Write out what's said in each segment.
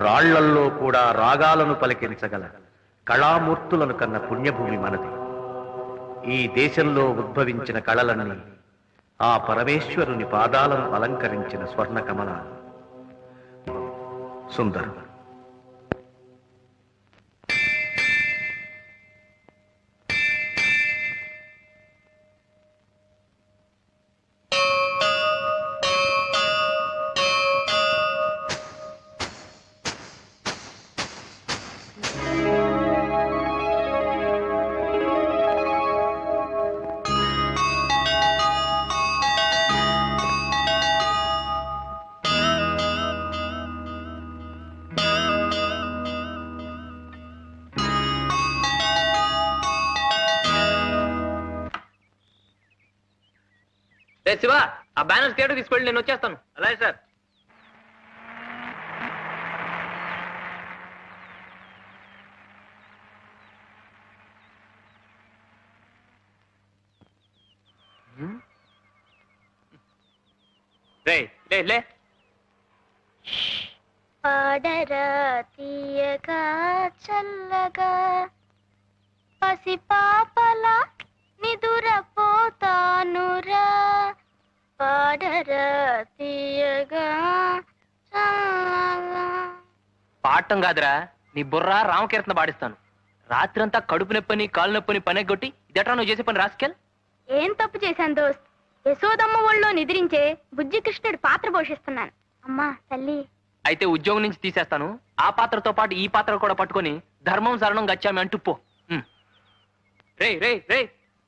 రాళ్లల్లో కూడా రాగాలను పలికించగల కళామూర్తులను కన్న పుణ్యభూమి మనది. ఈ దేశంలో ఉద్భవించిన కళలన్నీ ఆ పరమేశ్వరుని పాదాలను అలంకరించిన స్వర్ణ కమలాలు. సుందరం. శివ, ఆ బ్యానర్ థియేటర్ తీసుకెళ్ళి నేను వచ్చేస్తాను. అలాగే సార్. లే పాడరా తీయగా చల్లగా పసి పాపలా నిదురపోతానురా, పాడరా తీయగా చల్లగా. పాడటం కాదురా, నీ బుర్ర రామకీర్తన పాడిస్తాను. రాత్రంతా కడుపు నొప్పని కాలు నొప్పని పనెగొట్టి ఇదట్రా నువ్వు చేసే పని రాసుకెల్. ఏం తప్పు చేశాను దోస్త్? యశోదమ్మ ఒళ్ళో నిద్రించే బుజ్జి కృష్ణుడి పాత్ర పోషిస్తున్నాను. అమ్మా తల్లి. అయితే ఉద్యోగం నుంచి తీసేస్తాను. ఆ పాత్రతో పాటు ఈ పాత్ర కూడా పట్టుకొని ధర్మం శరణం గచ్చామి అంటూ పో. రే రే రే,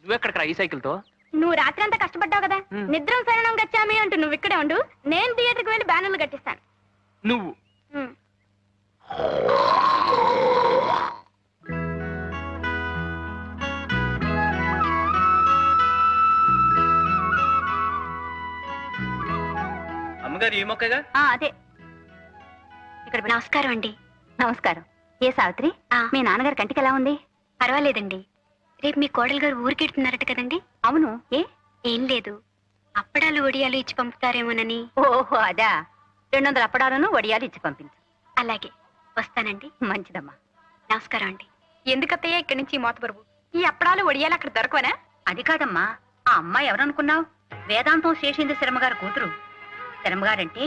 నువ్వెక్కడికి రా ఈ సైకిల్ తో? నువ్వు రాత్రంతా కష్టపడ్డావు కదా, నిద్రం శరణం గచ్చామి అంటూ నువ్వు ఇక్కడే ఉండు, నేను థియేటర్కి వెళ్ళి బ్యానర్లు కట్టిస్తాను. నువ్వు అమ్మగారు ఈ మొక్కగా? అదే. ఇక్కడ నమస్కారం అండి. నమస్కారం. ఏ సావిత్రి, మీ నాన్నగారి కంటికి ఎలా ఉంది? పర్వాలేదండి. రేపు మీ కోడలు గారు ఊరికెడుతున్నారట కదండి? అవును. ఏం లేదు, అప్పడాలు వడియాలు ఇచ్చి పంపుతారేమోనని. ఓహో అదా. 200 అప్పడాలను వడియాలు ఇచ్చి పంపించు. అలాగే, వస్తానండి. మంచిదమ్మా. నమస్కారం అండి. ఎందుకత్తయ్యా ఇక్కడి నుంచి మోతబరువు? ఈ అప్పడాలు వడియాలు అక్కడ దొరకవనా? అది కాదమ్మా, ఆ అమ్మాయి ఎవరనుకున్నావు? వేదాంతం శేషేంద్ర శర్మగారు కూతురు. శర్మగారంటే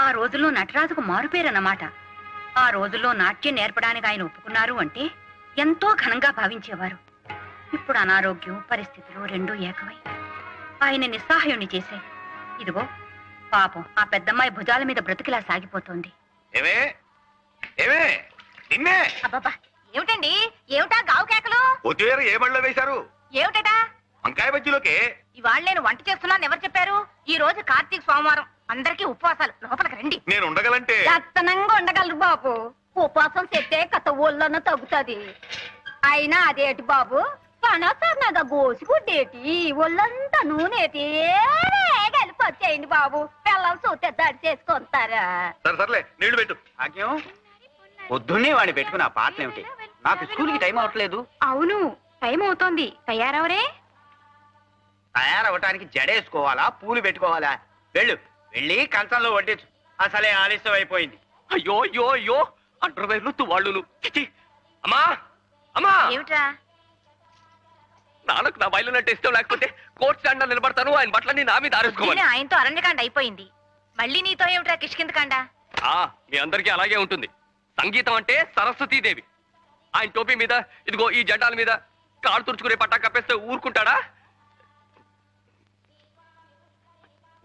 ఆ రోజుల్లో నటరాజుకు మారుపేరన్నమాట. ఆ రోజుల్లో నాట్యం నేర్పడానికి ఆయన ఒప్పుకున్నారు అంటే ఎంతో ఘనంగా భావించేవారు. ఇప్పుడు అనారోగ్యం పరిస్థితులు రెండూ ఏకమై ఆయన నిస్సహాయుణ్ణి చేశాయి. ఇదిగో పాపం ఆ పెద్దమ్మాయి భుజాల మీద బ్రతికిలా సాగిపోతోంది. అబ్బబ్బా, ఏమిటండి? ఏమిటా గావు కేకలు? కొత్తిమీర ఏ బళ్ళో వేశారు? ఏమిటా? వంకాయ బజ్జీలోకి. ఇవాళ నేను వంట చేస్తున్నాను ఎవరు చెప్పారు? ఈ రోజు కార్తీక సోమవారం, అందరికీ ఉపవాసాలు. లోపలికి రండి. నేను ఉండగలంటే దత్తనంగా ఉండగలరు బాబు. ఉపవాసం చెట్టే కథ ఒళ్ళన్న తగ్గుతుంది. అయినా అదేటి బాబు, పనసన్నగా గోసిగుడ్డేటి, ఒళ్ళంతా నూనెటి కలిపి వచ్చేయండి బాబు. పిల్లలు చూస్తే దడి చేసుకుంటారా? సర్లే నీళ్లు పెట్టు. ఆజ్ఞం, పొద్దున్నే వాడిని పెట్టుకుని ఆ పాటలు ఏమిటి? నాకు స్కూల్కి టైం అవట్లేదు. అవును, టైం అవుతోంది. తయారవరే? తయారవటానికి జడేసుకోవాలా, పూలు పెట్టుకోవాలా? వెళ్ళి కంచంలో వడ్డించు. అసలే ఆలస్యం అయిపోయింది. అయ్యో అయ్యో అయ్యో, అంటర్వేర్లు తువాళ్ళు. అమ్మా అమ్మా, ఏమిట్రా? నాన్నకు నా బయలున్నట్టు ఇష్టం లేకపోతే కోర్టు స్టాండ్ నిలబడతాను. ఆయన బట్టలన్నీ నా మీద ఆరేసుకోవాలి. ఆయనతో అరణ్యకాండ అయిపోయింది, మళ్ళీ నీతో ఏమిట్రా కిష్కిందకాండ? మీ అందరికీ అలాగే ఉంటుంది. సంగీతం అంటే సరస్వతీదేవి. ఆయన టోపీ మీద ఇదిగో ఈ జెండాల మీద కారు తుడుచుకునే పట్టా కప్పేస్తే ఊరుకుంటాడా?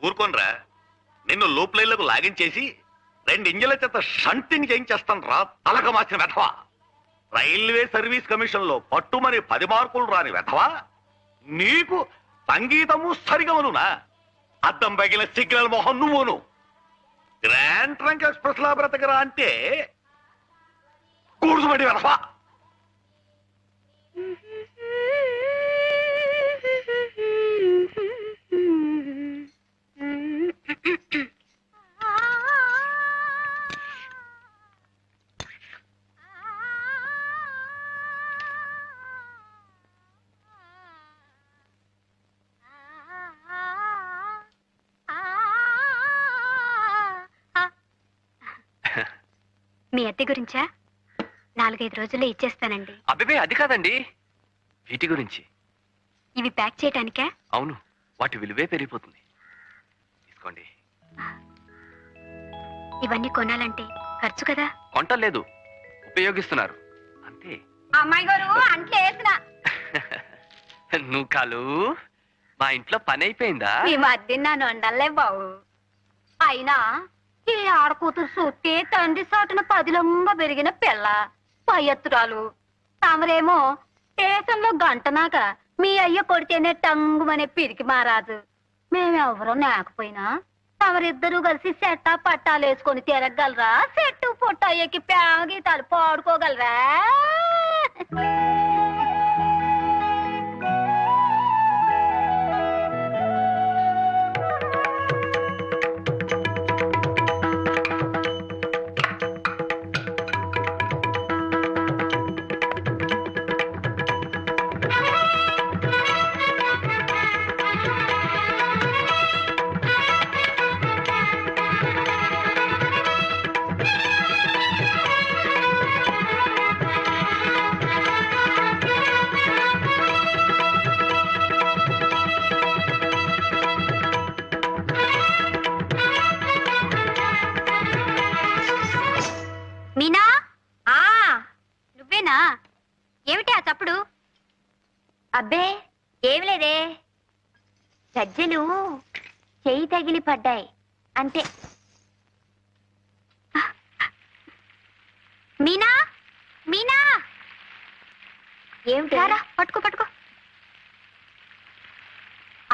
ఊరుకోనరా, నిన్ను లూప్ లైన్లకు లాగించేసి 2 ఇంజల చేత షంటింగ్ చేయించేస్తాను రా తలక మార్చిన వెధవా. రైల్వే సర్వీస్ కమిషన్ లో పట్టుమని 10 మార్కులు రాని వెధవా. నీకు సంగీతము సరిగమనునా? అద్దం పగిలిన సిగ్నల్ మొహం నువ్వును. గ్రాండ్ ట్రంక్ ఎక్స్ప్రెస్ లా బ్రతకరా అంటే కూర్చుమడి వెధవా. మీ అద్దె గురించా? 4-5 రోజుల్లో ఇచ్చేస్తానండి. అబ్బే అది కాదండి, వీటి గురించి. ఇవి ప్యాక్ చేయటానికా? అవును, వాటి విలువే పెరిగిపోతుంది. తీసుకోండి. ఇవన్నీ కొనాలంటే ఖర్చు కదా. కొంటలేదు, ఉపయోగిస్తున్నారు అంతే. అమ్మాయి గారు అంట్లు వేసిన నువ్వు కాలు, మా ఇంట్లో పని అయిపోయిందా? ఈ మధ్య నన్ను వండలే బావు. అయినా ఈ ఆడకూతురు చూస్తే తండ్రి సాటున పదిలంగా పెరిగిన పిల్ల పయ్యత్తురాలు. తమరేమో స్టేషన్లో గంటనాక మీ అయ్య కొడితేనే టంగుమనే పిరికి మారాదు. మేమెవరో లేకపోయినా తమరిద్దరూ కలిసి సెట్టా పట్టాలు వేసుకొని తిరగలరా? చెట్టు పొట్ట ఎక్కి ప్రేమ గీతాలు పాడుకోగలరా? మీనా, నువ్వేనా? ఏమిటి ఆ చప్పుడు? అబ్బే ఏమి లేదే, సజ్జలు చెయ్యి తగిలి పడ్డాయి అంతే. మీనా, మీనా, ఏమిటి? రారా, పట్టుకో పట్టుకో.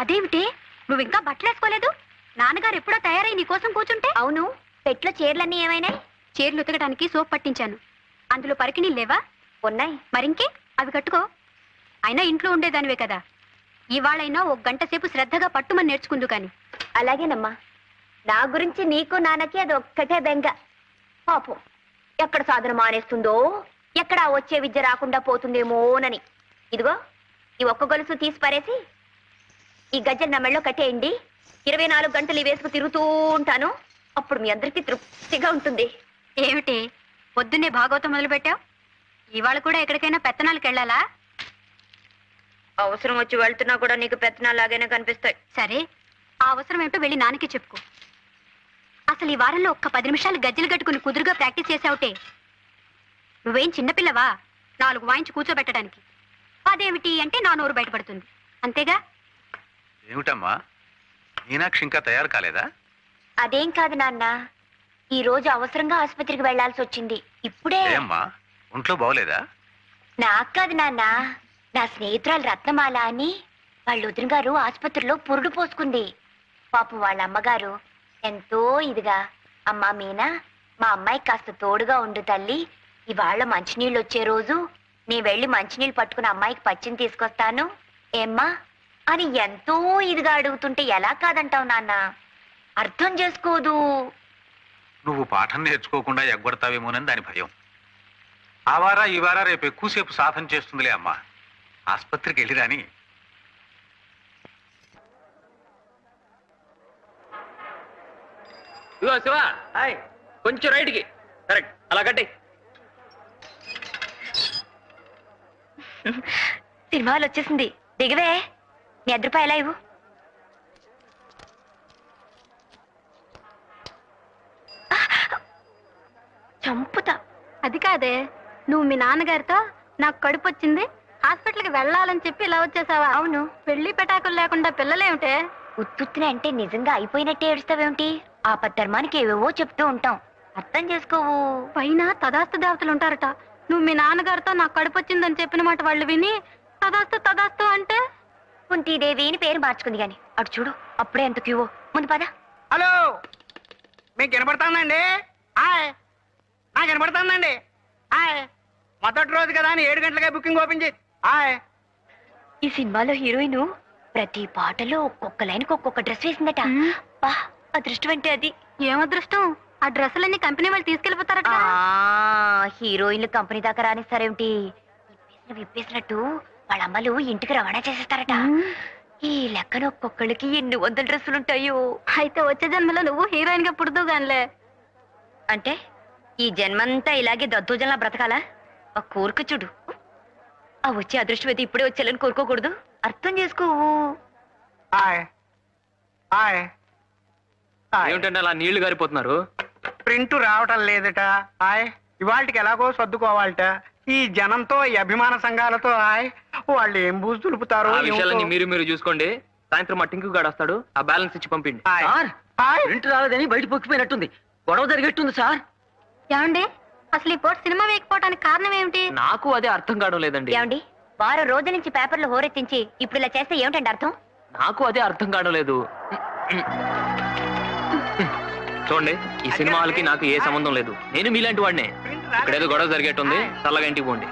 అదేమిటి, నువ్వు ఇంకా బట్టలేసుకోలేదు? నాన్నగారు ఎప్పుడో తయారై నీకోసం కూర్చుంటే. అవును, పెట్లో చీరలన్నీ ఏమైనాయి? చీరలు ఉతకడానికి సోప్ పట్టించాను. అందులో పరికిణీలు లేవా? ఉన్నాయి. మరింకే అవి కట్టుకో. అయినా ఇంట్లో ఉండేదానివే కదా, ఇవాళైనా 1 గంట సేపు శ్రద్ధగా పట్టుమని నేర్చుకుందు కాని. అలాగేనమ్మా, నా గురించి నీకు నాన్నకి అది ఒక్కటే బెంగ. పాపం ఎక్కడ సాధన మానేస్తుందో, ఎక్కడ వచ్చే విద్య రాకుండా పోతుందేమోనని. ఇదిగో ఈ ఒక్క గొలుసు తీసి పారేసి ఈ గజ్జలు నా మెళ్ళో కట్టేయండి. 24 గంటలు ఈ వేసుకు తిరుగుతూ ఉంటాను. అప్పుడు మీ అందరికీ తృప్తిగా ఉంటుంది. ఏమిటి పొద్దున్నే భాగవతం మొదలు పెట్టావు? ఇవాళ కూడా ఎక్కడికైనా పెత్తనాలకు వెళ్ళాలా? అవసరం వచ్చి వెళ్తున్నా కూడా నీకు పెత్తనాలాగానే కనిపిస్తాయి. సరే, ఆ అవసరం ఏమిటో వెళ్ళి నాన్నకి చెప్పుకో. అసలు ఈ వారంలో ఒక్క 10 నిమిషాలు గజ్జలు కట్టుకుని కుదురుగా ప్రాక్టీస్ చేసావుటే. నువ్వేం చిన్నపిల్లవా 4 వాయించి కూర్చోబెట్టడానికి? అదేమిటి అంటే నా నోరు బయటపడుతుంది, అంతేగా? ఏమిటమ్మా, మీనాక్షి ఇంకా తయారు కాలేదా? అదేం కాదు నాన్న, ఈ రోజు అవసరంగా ఆసుపత్రికి వెళ్లాల్సి వచ్చింది. ఇప్పుడే. ఏమ్మా, ఒంట్లో బాగోలేదా? నాకు కాదు నాన్న, నా స్నేహితురాలు రత్నమాల అని వాళ్ళ వదిన గారు ఆసుపత్రిలో పురుడు పోసుకుంది. పాపం వాళ్ళ అమ్మగారు ఎంతో ఇదిగా, అమ్మా మీనా, మా అమ్మాయి కాస్త తోడుగా ఉండు తల్లి, ఇవాళ మంచినీళ్ళు వచ్చే రోజు నీ వెళ్ళి మంచినీళ్ళు పట్టుకుని అమ్మాయికి పచ్చిని తీసుకొస్తాను ఏమ్మా అని ఎంతో ఇదిగా అడుగుతుంటే ఎలా కాదంటావు నాన్న? అర్థం చేసుకోదు. నువ్వు పాఠం నేర్చుకోకుండా ఎగ్గొడతావేమోనని దాని భయం. ఆ వారా ఈ వారా రేపు ఎక్కువసేపు సాధన చేస్తుందిలే అమ్మా. ఆసుపత్రికి వెళ్ళి రాని. ఇదిగో శివ, కొంచెం రైట్కి. కరెక్ట్, అలా కట్టి. సినిమాలు వచ్చేసింది, దిగవే. నీ రూపాయలు ఎలా ఇవ్వు. చంపుతా. అది కాదే, నువ్వు మీ నాన్నగారితో నాకు కడుపు వచ్చింది, హాస్పిటల్కి వెళ్ళాలని చెప్పి ఇలా వచ్చేసావా? అవును. పెళ్లి పెటాకులు లేకుండా పిల్లలేమిటే? ఉత్తుత్తునే అంటే నిజంగా అయిపోయినట్టే ఏడుస్తావేమిటి? ఆపద్ధర్మానికి ఏవేవో చెప్తూ ఉంటాం, అర్థం చేసుకోవు. పైన తదాస్తు దేవతలు ఉంటారట. నువ్వు మీ నాన్నగారితో నాకు కడుపు వచ్చిందని చెప్పిన మాట వాళ్ళు విని తదాస్తు తదాస్తు అంటే కుంతీదేవి అని పేరు మార్చుకుంది గాని అటు చూడు, అప్పుడే ఎంత క్యూవో. ముందు పద. హలో, మీకు వినపడుతుందండి? నాకు వినపడుతుందండి. మొదటి రోజు కదా అని 7 గంటలకే బుకింగ్ ఓపెన్ చేసి. ఈ సినిమాలో హీరోయిన్ ప్రతి పాటలో ఒక్కొక్క లైన్కి ఒక్కొక్క డ్రెస్ వేసిందట. బా, అదృష్టం అంటే అది. ఏం అదృష్టం? ఆ డ్రెస్సులన్నీ కంపెనీ వాళ్ళు తీసుకెళ్లిపోతారట. హీరోయిన్లు కంపెనీ దాకా రానిస్తారేమిటి? విప్పేసినట్టు వాళ్ళ అమ్మలు ఇంటికి రవాణా చేసేస్తారట. ఈ లెక్కన ఒక్కొక్కళ్ళకి ఎన్ని 100 డ్రెస్సులుంటాయో. అయితే వచ్చే జన్మలో నువ్వు హీరోయిన్ గా పుడుతూ గానిలే. అంటే ఈ జన్మంతా ఇలాగే దద్దోజనలా బ్రతకాలా ఆ కోరిక చూడు. ఆ వచ్చే అదృష్టం ఇప్పుడే వచ్చేయాలని కోరుకోకూడదు. అర్థం చేసుకోవు. Hi hi hi. ఏమిటంటే అలా నీళ్లు గారిపోతున్నారు? ప్రింట్ రావటం లేదట. హాయ్ ఇవాళకి ఎలాగో సర్దుకోవాలట. ఈ జనంతో ఈ అభిమాన సంఘాలతో హాయ్ వాళ్ళు ఏం బూజు తులుపుతారో ఆ విషయాలన్నీ మీరు చూసుకోండి. సాయంత్రం మా టింకు గాడు వస్తాడు, ఆ బ్యాలెన్స్ ఇచ్చి పంపిండి. ప్రింట్ రాలేదని బయట పొక్కిపోయినట్టుంది. గొడవ జరిగేట్టుంది సార్. ఏమండి అసలు ఈ పూట సినిమా వేయకపోవడానికి కారణం ఏమిటి? నాకు అదే అర్థం కావడం లేదండి. ఏమండి వారం రోజుల నుంచి పేపర్లు హోరెత్తించి ఇప్పుడు ఇలా చేస్తే ఏమిటండి అర్థం? నాకు అదే అర్థం కావడం లేదు. చూడండి, ఈ సినిమాలకి నాకు ఏ సంబంధం లేదు. నేను మీలాంటి వాడినే. ఇక్కడేదో గొడవ జరిగేట్టుంది, చల్లగా ఇంటికి పోండి.